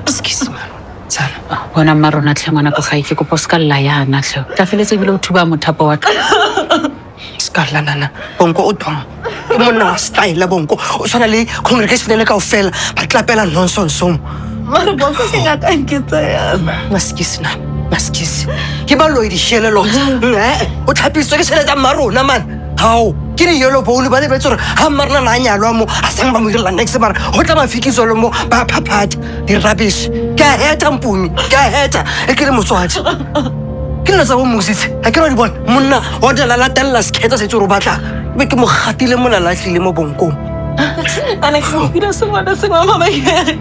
Excuse me. Bona marona tle ngwana ko ga ife ko poska lla yana tle. Tla feletse bile o thuba mothapo wa ka. Skarlanana. Bonko o thong. Ke monna wa style bonko. O tshwana le congregation le kaofela ba tlapela nonsense. Mara bonko ke nga ka nketsa yana. Maskisi na. Maskisi. Ke ba lo di shele lo. O tlhapiswa ke tšhelete ya marona man. How? Ke di yellow bowl ba le ba tsore ha marna na nyalwa mo a sang ba mo irela next bar. Ho tla ba fikiso lo mo ba phaphat. Di rubbish. Ka heta mpumi. Ka heta. E ke le motswadi. Ke nna tsa bo mositse. Ha ke re di bona. Monna o tla la tella sketa se tsoro batla. Be ke mo gatile mo la latlhile mo bonkong. Ana ke mo pila se ngwana se ngwa mama ye.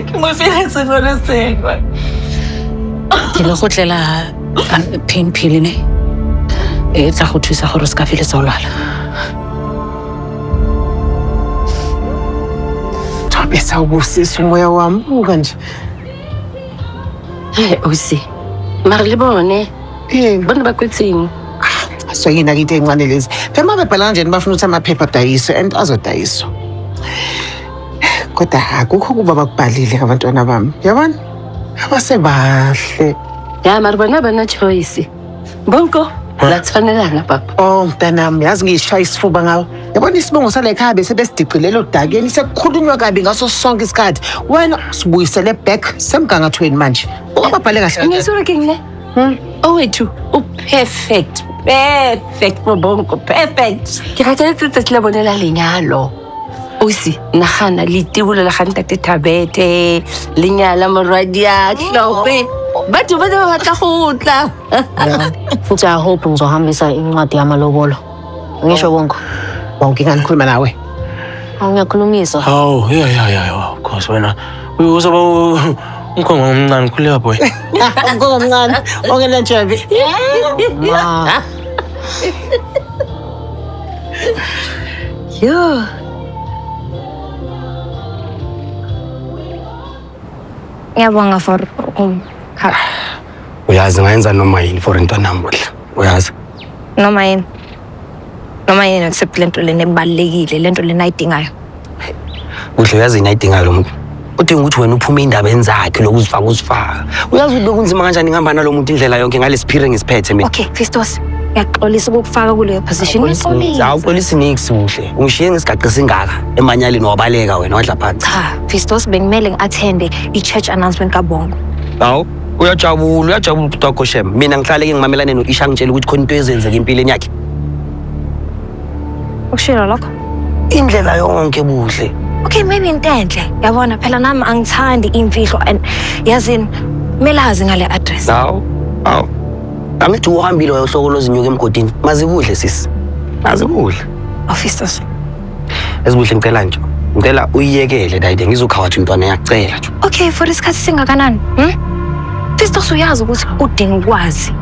Ke mo fela se ngwana se ngwa. Ke le go tlela pain pill ne. E tla go thusa gore se ka feletsa o lwala. Besa ubusisi moya wami ukanje. Usi. Mara le bone. Bona ba kwetseng. So yina into encane lezi. Phema bebhala nje bafuna ukuthi amaphepha dayiso and azodayiso. Kodwa akukho kuba bakubhalile abantwana bami. Yabona? Abasebahle. Ya mara bona bana choice. Bonko la tshwanelana papa. Oh mntanami yazi ngishaya isifuba ngawo. Yabona isibongo sale ekhaya bese besidiqilelo dakeni sekukhulunywa kabi ngaso sonke isikhathi. Wena sibuyisele back semgangathweni manje. Ungababhale kahle. Ngizure kingne. Oh wethu, perfect. Perfect Bonko, perfect. Ke ratela tsetsa le bonela lenyalo. Usi, nagana le tibulo la ganta te Thabete, lenyala morwadi ya Hlophe. Batho ba batla go tla. Futhi I hope ngizohambisa incwadi yamalobolo. Ngisho Bonko. Bonke nganikhuluma nawe. Ngiyakhulumisa. Oh, yeah, of course wena. Uzoba umkhongo omncane khuleka boy. Umkhongo omncane, ongena njebi. Yo. Ngiyabonga for Uyazi ngayenza noma yini for into namuhla. Uyazi? noma yini. Noma yini except lento lena ebalekile, lento lena ayidingayo. Kuhle uyazi inayidinga lo muntu. Udinga ukuthi wena uphume indabeni zakhe lokuzifaka uzifaka. Uyazi ukuthi kunzima kanjani ngihamba nalo muntu indlela yonke ngalesiphire ngisiphethe mina. Okay, Fistos. Ngiyaxolisa ukufaka kuleyo position. Awuxolisi nix kuhle. Ungishiye ngisigaqa singaka emanyaleni wabaleka wena wadla phansi. Cha, Fistos bengimele ngiattende i-church announcement kaBongo. Hawu, uyajabula uDr. Shem. Mina ngihlale ke ngimamelane noIsha ngitshela ukuthi khona into ezenzeka empilweni yakhe. Ukushilo lokho? Indlela yonke buhle. Okay, maybe into enhle. Yabona phela nami angithandi imfihlo and yazini melazi ngale address. Hawu. Angithi uhambile wayohlokoloza inyuke emgodini. Mazi kuhle sisi. Mazi kuhle. Fistos. Esibuhle ngicela nje. Ngicela uyiyekele dayide ngizokhawathi umntwana yakcela nje. Okay, for isikhathi singakanani? Fistos uyazi ukuthi udinga ukwazi